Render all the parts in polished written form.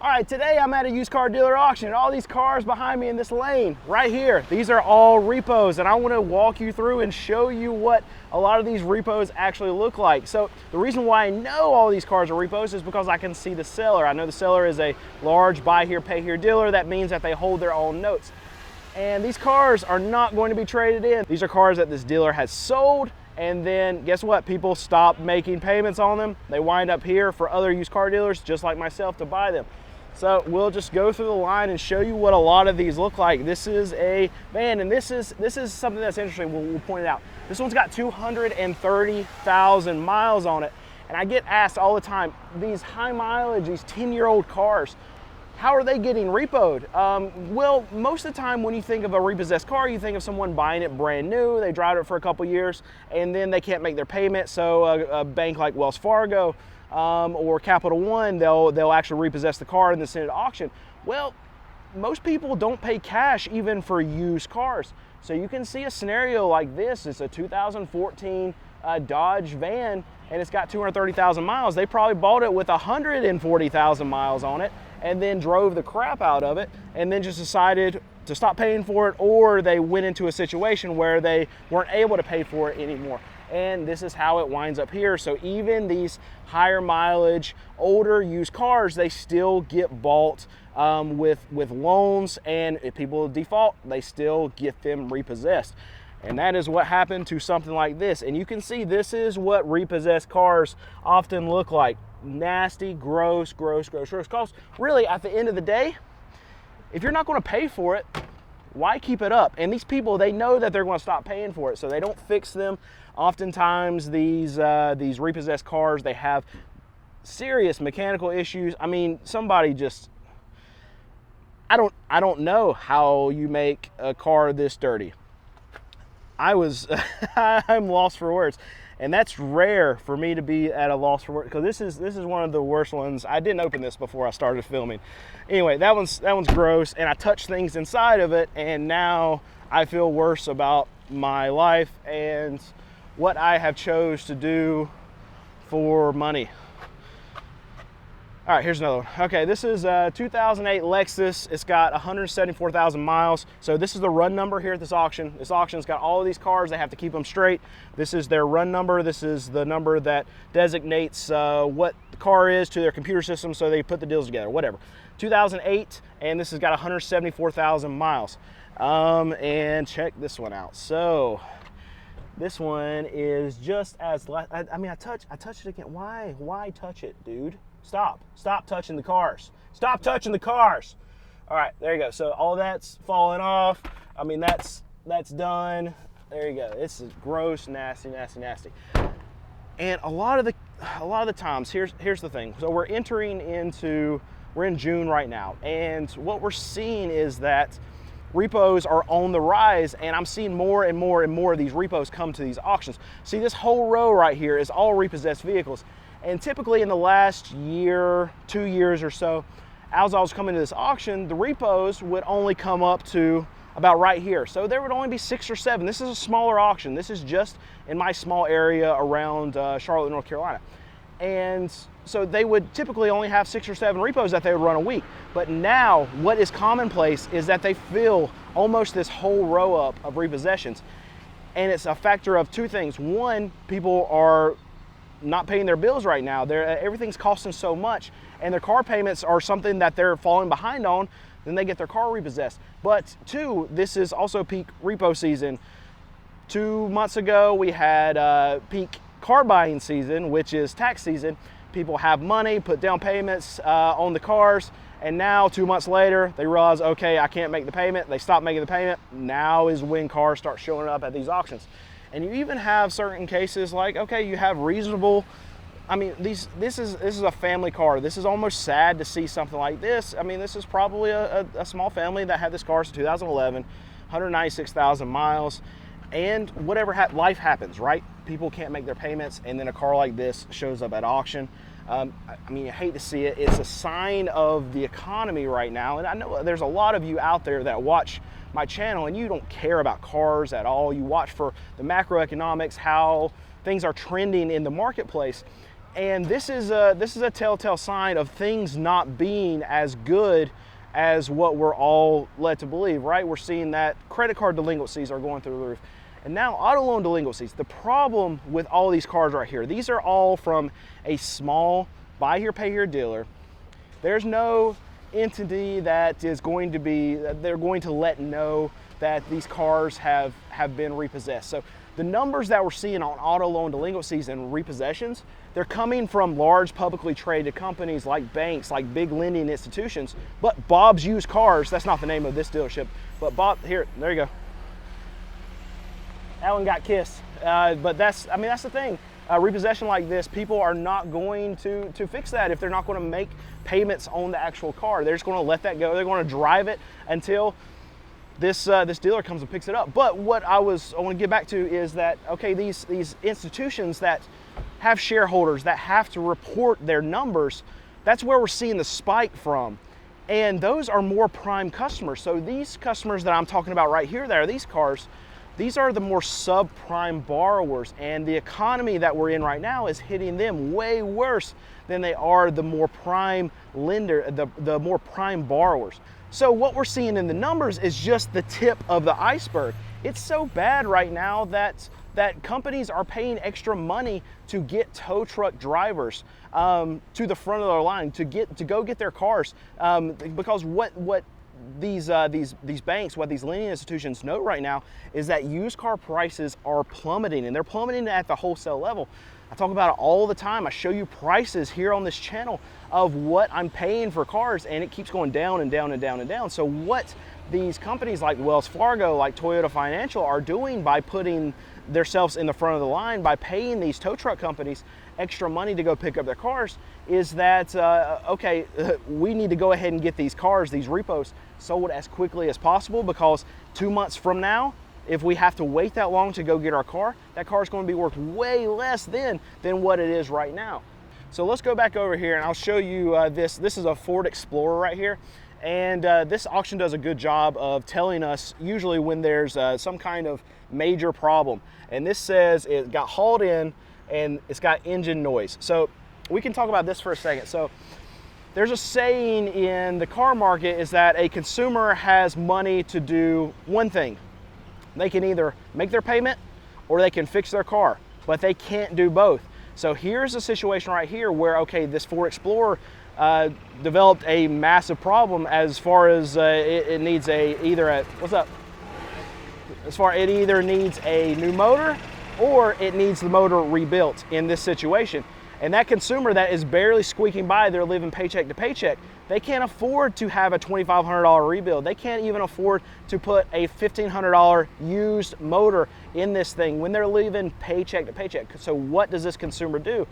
All right, today I'm at a used car dealer auction, and all these cars behind me in this lane right here, these are all repos, and I want to walk you through and show you what a lot of these repos actually look like. So the reason why I know all these cars are repos is because I can see the seller. I know the seller is a large buy here, pay here dealer. That means that they hold their own notes. And these cars are not going to be traded in. These are cars that this dealer has sold, and then guess what? People stop making payments on them. They wind up here for other used car dealers just like myself to buy them. So we'll just go through the line and show you what a lot of these look like. This is a van, and this is something that's interesting. We'll point it out. This one's got 230,000 miles on it. And I get asked all the time, these high mileage, these 10-year-old cars, how are they getting repoed? Well, most of the time when you think of a repossessed car, you think of someone buying it brand new. They drive it for a couple years and then they can't make their payment. So a bank like Wells Fargo or Capital One, they'll actually repossess the car and then send it to auction. Well, most people don't pay cash even for used cars. So you can see a scenario like this. It's a 2014 Dodge van, and it's got 230,000 miles. They probably bought it with 140,000 miles on it and then drove the crap out of it and then just decided to stop paying for it, or they went into a situation where they weren't able to pay for it anymore. And this is how it winds up here. So even these higher mileage, older used cars, they still get bought with loans, and if people default, they still get them repossessed. And that is what happened to something like this. And you can see this is what repossessed cars often look like. Nasty, gross. Because really, at the end of the day, if you're not going to pay for it, why keep it up? And these people, they know that they're going to stop paying for it, so they don't fix them. Oftentimes, these repossessed cars, they have serious mechanical issues. I mean, somebody just, I don't know how you make a car this dirty. I'm lost for words. And that's rare for me to be at a loss for words, because this is one of the worst ones. I didn't open this before I started filming. Anyway, that one's gross, and I touched things inside of it, and now I feel worse about my life and what I have chose to do for money. All right, here's another one. Okay, this is a 2008 Lexus. It's got 174,000 miles. So this is the run number here at this auction. This auction's got all of these cars. They have to keep them straight. This is their run number. This is the number that designates what the car is to their computer system, so they put the deals together, whatever. 2008, and this has got 174,000 miles. And check this one out. So this one is just as, I mean, I touched it again. Why touch it, dude? Stop touching the cars. Stop touching the cars. All right, there you go. So all that's falling off. I mean, that's done. There you go. This is gross, nasty. And a lot of the times, here's the thing. So we're in June right now, and what we're seeing is that repos are on the rise, and I'm seeing more and more of these repos come to these auctions. See, this whole row right here is all repossessed vehicles. And typically in the last year, 2 years or so, as I was coming to this auction, the repos would only come up to about right here. So there would only be 6 or 7. This is a smaller auction. This is just in my small area around Charlotte, North Carolina. And so they would typically only have 6 or 7 repos that they would run a week. But now what is commonplace is that they fill almost this whole row up of repossessions. And it's a factor of 2 things. One, people are not paying their bills right now. Everything's costing so much, and their car payments are something that they're falling behind on, then they get their car repossessed. But 2, this is also peak repo season. 2 months ago, we had peak car buying season, which is tax season. People have money, put down payments on the cars, and now 2 months later, they realize, okay, I can't make the payment. They stop making the payment. Now is when cars start showing up at these auctions. And you even have certain cases like, okay, you have reasonable, I mean, this is a family car. This is almost sad to see something like this. I mean, this is probably a small family that had this car since 2011, 196,000 miles, and whatever life happens, right? People can't make their payments, and then a car like this shows up at auction. I mean, I hate to see it. It's a sign of the economy right now, and I know there's a lot of you out there that watch my channel and you don't care about cars at all. You watch for the macroeconomics, how things are trending in the marketplace. And this is a telltale sign of things not being as good as what we're all led to believe, right? We're seeing that credit card delinquencies are going through the roof. And now auto loan delinquencies. The problem with all these cars right here, these are all from a small buy here, pay here dealer. There's no entity that is going to be, they're going to let know that these cars have been repossessed. So the numbers that we're seeing on auto loan delinquencies and repossessions, they're coming from large publicly traded companies like banks, like big lending institutions. But Bob's Used Cars, that's not the name of this dealership, but Bob, here, there you go. That one got kissed. But that's the thing. Repossession like this, people are not going to fix that if they're not going to make payments on the actual car. They're just going to let that go. They're going to drive it until this dealer comes and picks it up. But what I want to get back to is that, okay, these institutions that have shareholders that have to report their numbers, that's where we're seeing the spike from. And those are more prime customers. So these customers that I'm talking about right here, that are these cars, these are the more subprime borrowers, and the economy that we're in right now is hitting them way worse than they are the more prime lender, the more prime borrowers. So what we're seeing in the numbers is just the tip of the iceberg. It's so bad right now that companies are paying extra money to get tow truck drivers to the front of their line to go get their cars, because what these banks, what these lending institutions know right now is that used car prices are plummeting, and they're plummeting at the wholesale level. I talk about it all the time. I show you prices here on this channel of what I'm paying for cars, and it keeps going down and down and down and down. So what these companies like Wells Fargo, like Toyota Financial are doing by putting themselves in the front of the line, by paying these tow truck companies extra money to go pick up their cars, is that, okay, we need to go ahead and get these cars, these repos, sold as quickly as possible, because 2 months from now, if we have to wait that long to go get our car, that car is going to be worth way less than what it is right now. So let's go back over here and I'll show you this. This is a Ford Explorer right here. And this auction does a good job of telling us usually when there's some kind of major problem. And this says it got hauled in and it's got engine noise. So we can talk about this for a second. So there's a saying in the car market is that a consumer has money to do one thing. They can either make their payment or they can fix their car, but they can't do both. So here's a situation right here where, okay, this Ford Explorer developed a massive problem as far as it needs it either needs a new motor or it needs the motor rebuilt in this situation. And that consumer that is barely squeaking by, they're living paycheck to paycheck, they can't afford to have a $2,500 rebuild. They can't even afford to put a $1,500 used motor in this thing when they're living paycheck to paycheck. So what does this consumer do?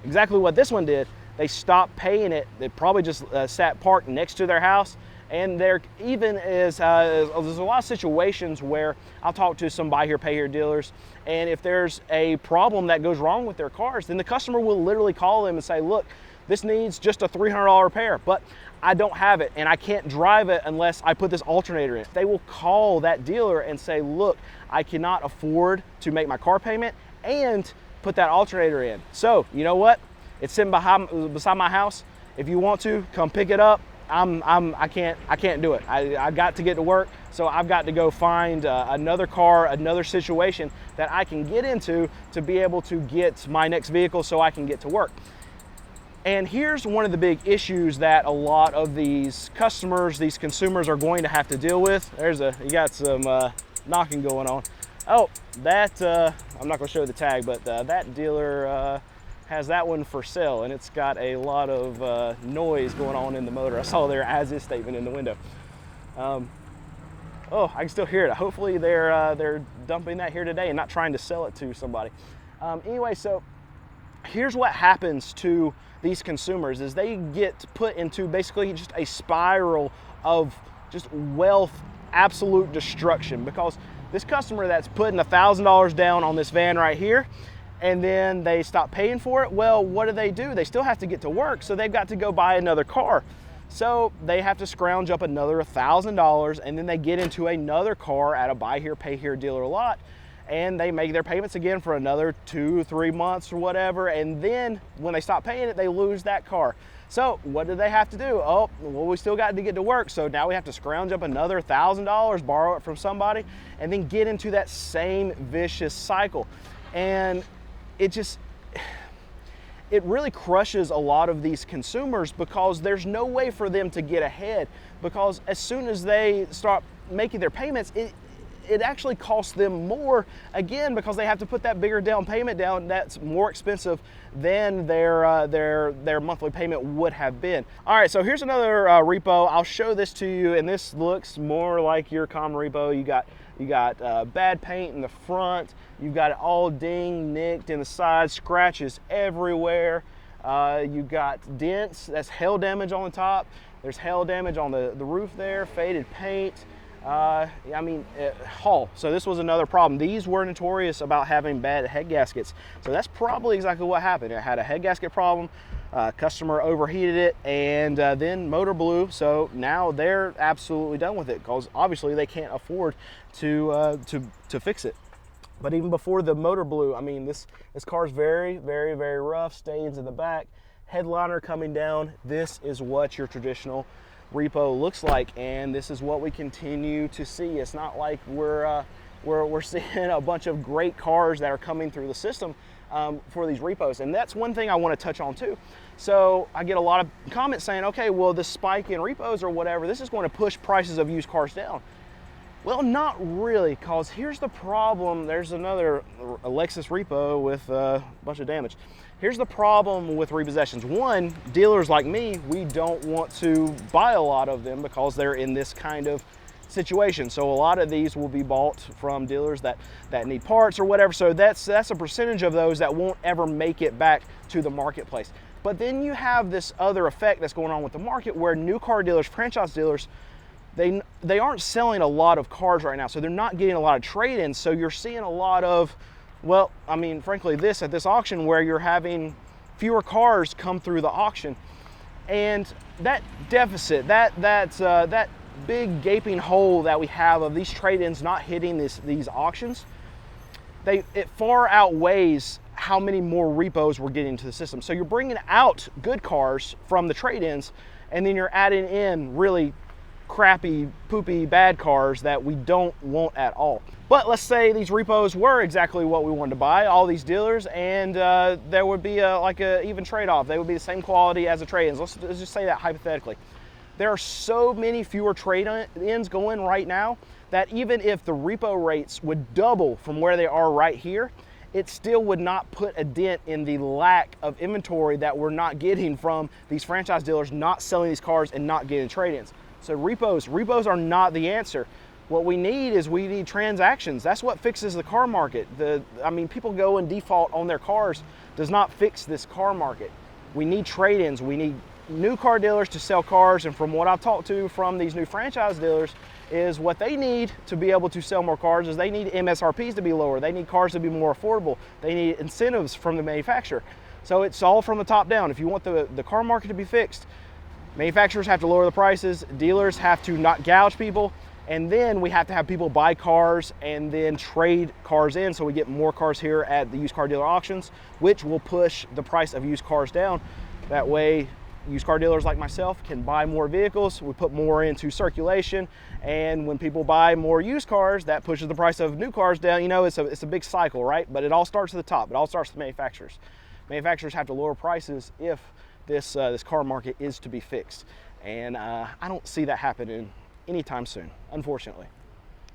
Exactly what this one did. They stopped paying it. They probably just sat parked next to their house. And there even is, there's a lot of situations where I'll talk to some buy here, pay here dealers, and if there's a problem that goes wrong with their cars, then the customer will literally call them and say, look, this needs just a $300 repair, but I don't have it and I can't drive it unless I put this alternator in. They will call that dealer and say, look, I cannot afford to make my car payment and put that alternator in. So you know what? It's sitting beside my house. If you want to, come pick it up. I can't do it. I got to get to work, so I've got to go find another car, another situation that I can get into to be able to get my next vehicle so I can get to work. And here's one of the big issues that a lot of these customers, these consumers are going to have to deal with. You got some knocking going on. Oh, that, I'm not gonna show the tag, but that dealer has that one for sale, and it's got a lot of noise going on in the motor. I saw their as-is statement in the window. Oh, I can still hear it. Hopefully they're dumping that here today and not trying to sell it to somebody. Anyway, so here's what happens to these consumers is they get put into basically just a spiral of just wealth, absolute destruction, because this customer that's putting $1,000 down on this van right here, and then they stop paying for it, well, what do? They still have to get to work, so they've got to go buy another car. So they have to scrounge up another $1,000, and then they get into another car at a buy here, pay here dealer lot, and they make their payments again for another 2-3 months or whatever, and then when they stop paying it, they lose that car. So what do they have to do? Oh, well, we still got to get to work, so now we have to scrounge up another $1,000, borrow it from somebody, and then get into that same vicious cycle. And it really crushes a lot of these consumers, because there's no way for them to get ahead, because as soon as they start making their payments, it actually costs them more, again, because they have to put that bigger down payment down that's more expensive than their monthly payment would have been. All right, so here's another repo. I'll show this to you, and this looks more like your common repo. You got bad paint in the front. You've got it all dinged, nicked in the sides, scratches everywhere. You got dents, that's hail damage on the top. There's hail damage on the roof there, faded paint. Hull. So this was another problem. These were notorious about having bad head gaskets. So that's probably exactly what happened. It had a head gasket problem. Customer overheated it, and then motor blew. So now they're absolutely done with it, because obviously they can't afford to fix it. But even before the motor blew, I mean, this car's very, very, very rough. Stains in the back, headliner coming down. This is what your traditional repo looks like, and this is what we continue to see. It's not like we're seeing a bunch of great cars that are coming through the system for these repos. And that's one thing I want to touch on too. So I get a lot of comments saying, okay, well, this spike in repos or whatever, this is going to push prices of used cars down. Well, not really, because here's the problem. There's another Lexus repo with a bunch of damage. Here's the problem with repossessions. One, dealers like me, we don't want to buy a lot of them because they're in this kind of situation. So a lot of these will be bought from dealers that need parts or whatever. So that's a percentage of those that won't ever make it back to the marketplace. But then you have this other effect that's going on with the market, where new car dealers, franchise dealers, they aren't selling a lot of cars right now. So they're not getting a lot of trade-ins. So you're seeing a lot of, well, I mean, frankly, at this auction, where you're having fewer cars come through the auction, and that deficit, that big gaping hole that we have of these trade-ins not hitting these auctions, it far outweighs how many more repos we're getting to the system. So you're bringing out good cars from the trade-ins, and then you're adding in really crappy, poopy, bad cars that we don't want at all. But let's say these repos were exactly what we wanted to buy, all these dealers, and there would be like a even trade-off. They would be the same quality as the trade-ins. Let's just say that hypothetically. There are so many fewer trade-ins going right now that even if the repo rates would double from where they are right here, it still would not put a dent in the lack of inventory that we're not getting from these franchise dealers not selling these cars and not getting trade-ins. So repos are not the answer. What we need transactions. That's what fixes the car market. People go and default on their cars does not fix this car market. We need trade-ins. We need new car dealers to sell cars, and from what I've talked to from these new franchise dealers, is what they need to be able to sell more cars is they need MSRPs to be lower. They need cars to be more affordable. They need incentives from the manufacturer. So it's all from the top down. If you want the car market to be fixed, manufacturers have to lower the prices, dealers have to not gouge people, and then we have to have people buy cars and then trade cars in, so we get more cars here at the used car dealer auctions, which will push the price of used cars down. That way, used car dealers like myself can buy more vehicles, we put more into circulation, and when people buy more used cars, that pushes the price of new cars down. You know, it's a big cycle, right? But it all starts at the top. It all starts with manufacturers. Manufacturers have to lower prices if this car market is to be fixed. And I don't see that happening anytime soon, unfortunately.